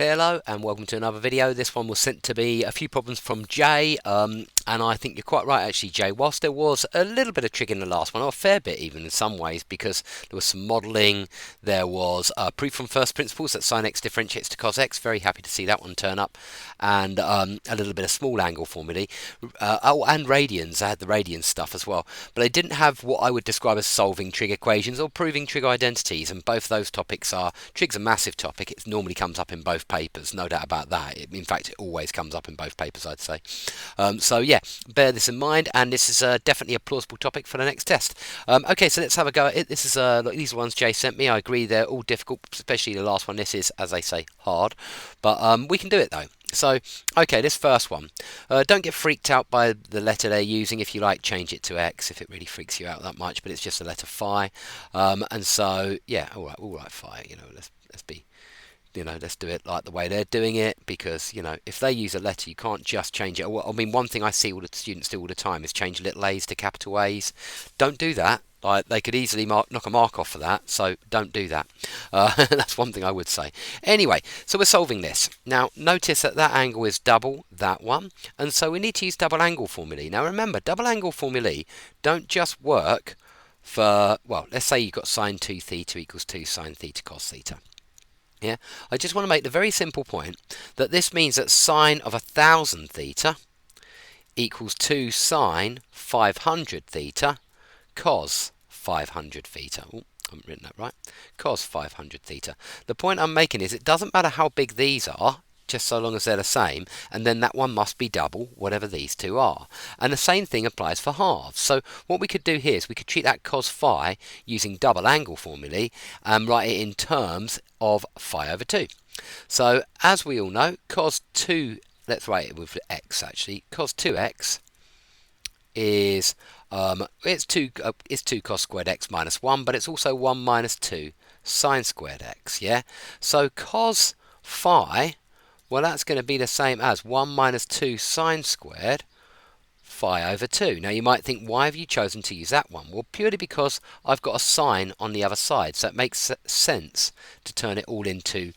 Hello and welcome to another video. This one was sent to be a few problems from Jay, and I think you're quite right actually, Jay. Whilst there was a little bit of trig in the last one, or a fair bit even in some ways, because there was some modelling, there was proof from first principles that sin x differentiates to cos x, very happy to see that one turn up, and a little bit of small angle formulae, and radians. I had the radians stuff as well, but I didn't have what I would describe as solving trig equations or proving trig identities, and both those topics are, trig's a massive topic, it normally comes up in both papers, no doubt about that. In fact, it always comes up in both papers, I'd say. So yeah, bear this in mind, and this is definitely a plausible topic for the next test. Okay, so let's have a go at it. This is look, these are ones Jay sent me. I agree they're all difficult, especially the last one. This is, as they say, hard, but we can do it though. So, okay, this first one. Don't get freaked out by the letter they're using. If you like, change it to X if it really freaks you out that much, but it's just the letter phi. And so, yeah, all right, phi, let's be, let's do it like the way they're doing it, because, if they use a letter, you can't just change it. I mean, one thing I see all the students do all the time is change little a's to capital A's. Don't do that. Like, they could easily knock a mark off for that, so don't do that. That's one thing I would say. Anyway, so we're solving this. Now, notice that that angle is double that one, and so we need to use double angle formulae. Now, remember, double angle formulae don't just work for, well, let's say you've got sine 2 theta equals 2 sine theta cos theta. Yeah, I just want to make the very simple point that this means that sine of 1000 theta equals 2 sine 500 theta cos 500 theta. Oh, I haven't written that right. Cos 500 theta. The point I'm making is it doesn't matter how big these are, just so long as they're the same, and then that one must be double whatever these two are. And the same thing applies for halves. So what we could do here is we could treat that cos phi using double angle formulae and write it in terms of phi over 2. So as we all know, cos 2, let's write it with x actually, cos 2x is it's 2 cos squared x minus 1, but it's also 1 minus 2 sine squared x. Yeah, so cos phi, well, that's going to be the same as 1 minus 2 sine squared phi over 2. Now you might think, why have you chosen to use that one? Well, purely because I've got a sine on the other side, so it makes sense to turn it all into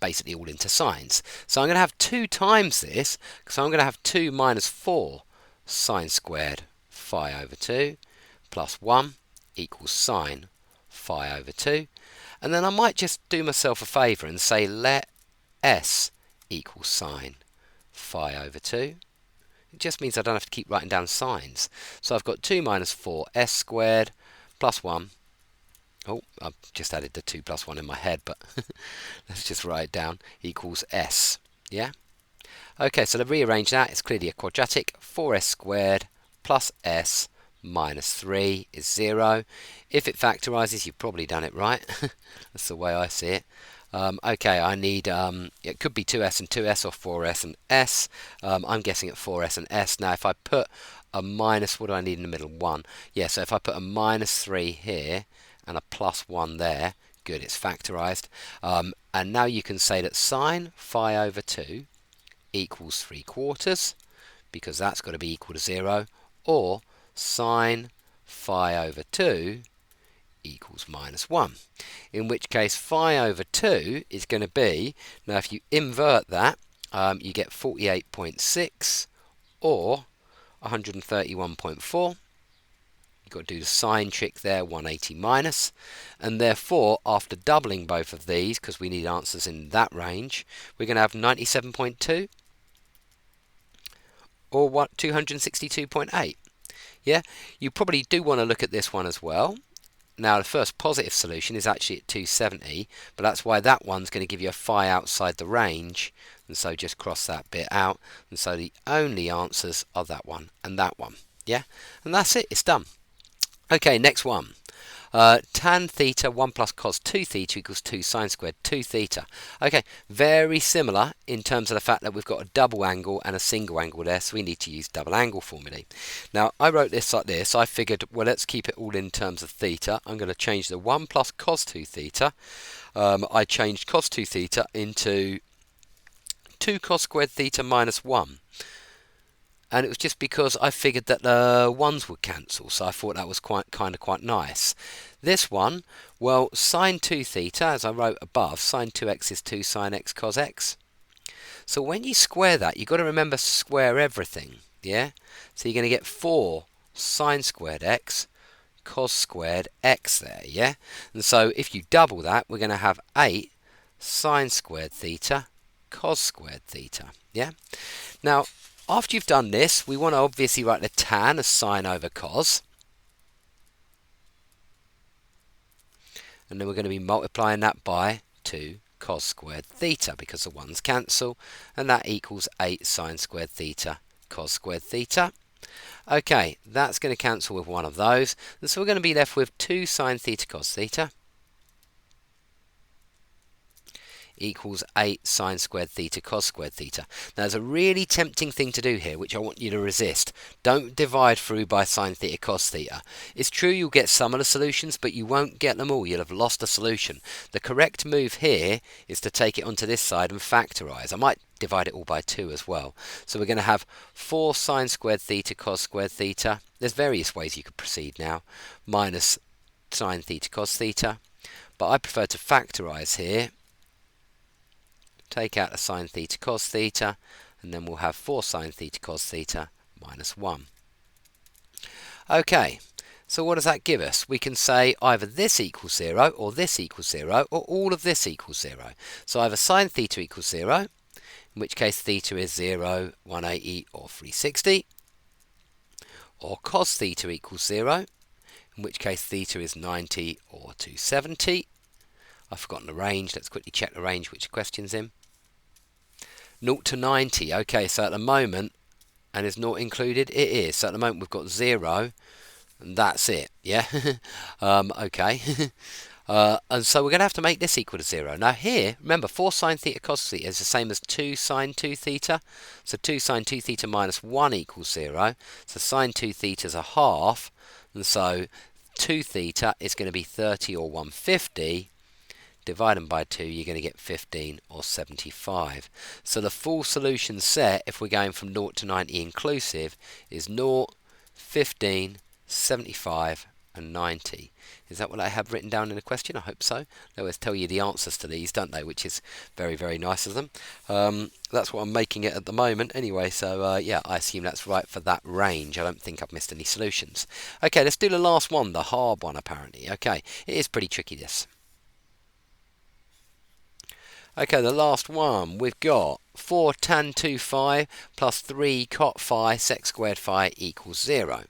basically all into sines. So I'm going to have 2 times this, so I'm going to have 2 minus 4 sine squared phi over 2 plus 1 equals sine phi over 2. And then I might just do myself a favour and say let s equals sine phi over 2. It just means I don't have to keep writing down sines. So I've got 2 minus 4 s squared plus 1. Oh, I've just added the 2 plus 1 in my head, but let's just write it down, equals s. Yeah? Okay, so to rearrange that, it's clearly a quadratic. 4s squared plus s minus 3 is 0. If it factorises, you've probably done it right. That's the way I see it. Okay, I need, it could be 2s and 2s or 4s and s. I'm guessing at 4s and s. Now, if I put a minus, what do I need in the middle? 1. Yeah, so if I put a minus 3 here and a plus 1 there, good, it's factorised. And now you can say that sine phi over 2 equals 3/4, because that's got to be equal to 0, or sine phi over 2 equals minus 1, in which case phi over 2 is going to be, now if you invert that, you get 48.6 or 131.4. You've got to do the sine trick there, 180 minus, and therefore after doubling both of these, because we need answers in that range, we're going to have 97.2 or 262.8. Yeah, you probably do want to look at this one as well. Now the first positive solution is actually at 270, but that's why that one's going to give you a phi outside the range, and so just cross that bit out, and so the only answers are that one and that one. Yeah, and that's it, it's done. Okay, next one. Tan theta 1 plus cos 2 theta equals 2 sine squared 2 theta. Okay, very similar in terms of the fact that we've got a double angle and a single angle there, so we need to use double angle formulae. Now, I wrote this like this. I figured, well, let's keep it all in terms of theta. I'm going to change the 1 plus cos 2 theta. I changed cos 2 theta into 2 cos squared theta minus 1. and it was just because I figured that the ones would cancel, so I thought that was quite nice. This one, well, sine 2 theta, as I wrote above, sine 2x is 2 sine x cos x. So when you square that, you've got to remember to square everything, yeah? So you're going to get 4 sine squared x cos squared x there, yeah? And so if you double that, we're going to have 8 sine squared theta cos squared theta, yeah? Now, after you've done this, we want to obviously write the tan as sine over cos. And then we're going to be multiplying that by 2 cos squared theta because the ones cancel, and that equals 8 sine squared theta cos squared theta. Okay, that's going to cancel with one of those, and so we're going to be left with 2 sine theta cos theta equals 8 sine squared theta cos squared theta. Now, there's a really tempting thing to do here, which I want you to resist. Don't divide through by sine theta cos theta. It's true you'll get some of the solutions, but you won't get them all. You'll have lost a solution. The correct move here is to take it onto this side and factorise. I might divide it all by 2 as well. So we're going to have 4 sine squared theta cos squared theta. There's various ways you could proceed now. Minus sine theta cos theta. But I prefer to factorise here. Take out the sine theta cos theta, and then we'll have 4 sine theta cos theta minus 1. Okay, so what does that give us? We can say either this equals 0, or this equals 0, or all of this equals 0. So either sine theta equals 0, in which case theta is 0, 180, or 360, or cos theta equals 0, in which case theta is 90 or 270. I've forgotten the range. Let's quickly check the range which the question's in. 0 to 90. Okay, so at the moment, and is 0 included? It is. So at the moment we've got 0, and that's it. Yeah. Okay. And so we're going to have to make this equal to 0. Now here, remember, 4 sine theta cos theta is the same as 2 sine 2 theta. So 2 sine 2 theta minus 1 equals 0. So sine 2 theta is a half, and so 2 theta is going to be 30 or 150. Divide them by 2, you're going to get 15 or 75. So the full solution set, if we're going from 0 to 90 inclusive, is 0, 15, 75 and 90. Is that what I have written down in the question? I hope so. They always tell you the answers to these, don't they? Which is very, very nice of them. That's what I'm making it at the moment anyway. So yeah, I assume that's right for that range. I don't think I've missed any solutions. Okay, let's do the last one, the hard one apparently. Okay, it is pretty tricky this. Okay, the last one, we've got 4 tan 2 phi plus 3 cot phi sec squared phi equals 0.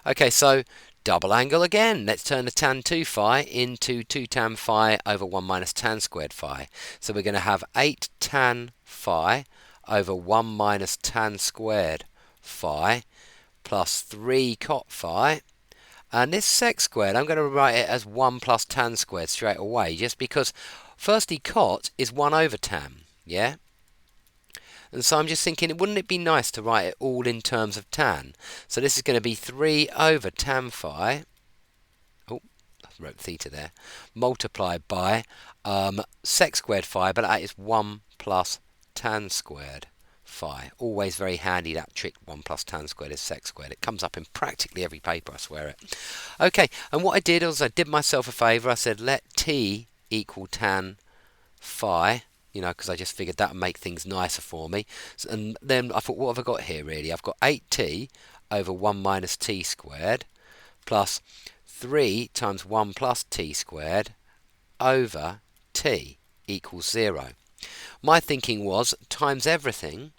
Okay, so double angle again. Let's turn the tan 2 phi into 2 tan phi over 1 minus tan squared phi. So we're going to have 8 tan phi over 1 minus tan squared phi plus 3 cot phi. And this sec squared, I'm going to write it as 1 plus tan squared straight away, just because firstly cot is 1 over tan, yeah? And so I'm just thinking, wouldn't it be nice to write it all in terms of tan? So this is going to be 3 over tan phi, oh, I wrote theta there, multiplied by sec squared phi, but that is 1 plus tan squared phi. Always very handy, that trick, 1 plus tan squared is sec squared. It comes up in practically every paper, I swear it. Okay, and what I did was I did myself a favour. I said let t equal tan phi, you know, because I just figured that would make things nicer for me. So, and then I thought, what have I got here really? I've got 8t over 1 minus t squared plus 3 times 1 plus t squared over t equals 0. My thinking was times everything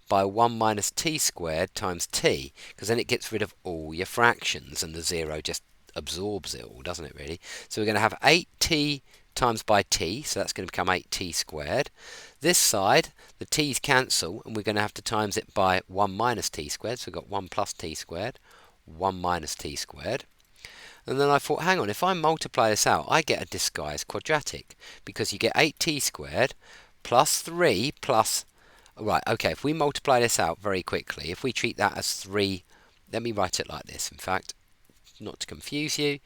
by 1 minus t squared times t, because then it gets rid of all your fractions and the 0 just absorbs it all, doesn't it really? So we're going to have 8t times by t, so that's going to become 8t squared. This side, the t's cancel, and we're going to have to times it by 1 minus t squared, so we've got 1 plus t squared, 1 minus t squared. And then I thought, hang on, if I multiply this out, I get a disguised quadratic, because you get 8t squared plus 3 plus... Right, okay, if we multiply this out very quickly, if we treat that as 3, let me write it like this, in fact, not to confuse you,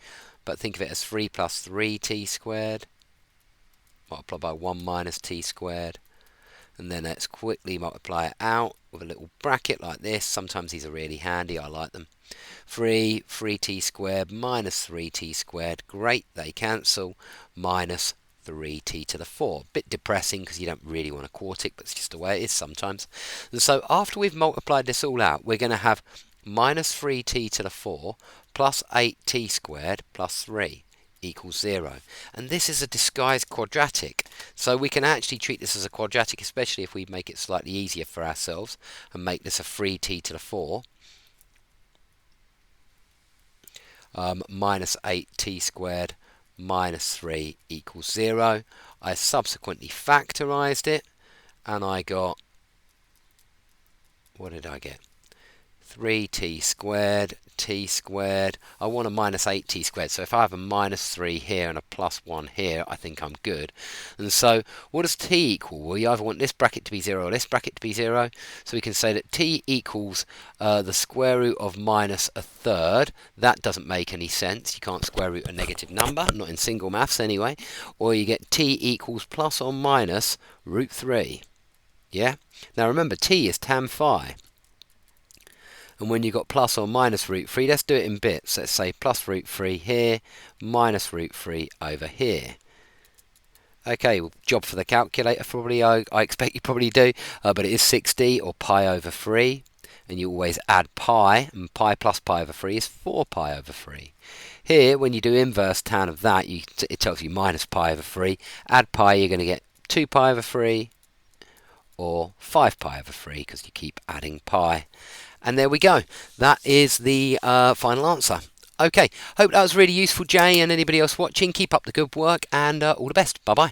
but think of it as 3 plus 3t squared, multiplied by 1 minus t squared, and then let's quickly multiply it out. with a little bracket like this. Sometimes these are really handy, I like them. 3t squared minus 3t squared, great, they cancel, minus 3t to the 4. Bit depressing because you don't really want a quartic, but it's just the way it is sometimes. And so after we've multiplied this all out, we're going to have minus 3t to the 4 plus 8t squared plus 3 equals 0. And this is a disguised quadratic, so we can actually treat this as a quadratic, especially if we make it slightly easier for ourselves and make this a 3t to the 4 minus 8t squared minus 3 equals 0. I subsequently factorised it, and I got, what did I get? 3t squared, t squared. I want a minus 8t squared, so if I have a minus 3 here and a plus 1 here, I think I'm good. And so what does t equal? Well, you either want this bracket to be 0 or this bracket to be 0, so we can say that t equals the square root of minus a third. That doesn't make any sense. You can't square root a negative number, not in single maths anyway. Or you get t equals plus or minus root 3. Yeah? Now remember, t is tan phi. And when you've got plus or minus root 3, let's do it in bits. Let's say plus root 3 here, minus root 3 over here. Okay, well, job for the calculator probably, I expect you probably do, but it is 6d or pi over 3. And you always add pi, and pi plus pi over 3 is 4 pi over 3. Here, when you do inverse tan of that, it tells you minus pi over 3. Add pi, you're going to get 2 pi over 3 or 5 pi over 3 because you keep adding pi. And there we go. That is the final answer. Okay, hope that was really useful, Jay, and anybody else watching. Keep up the good work, and all the best. Bye-bye.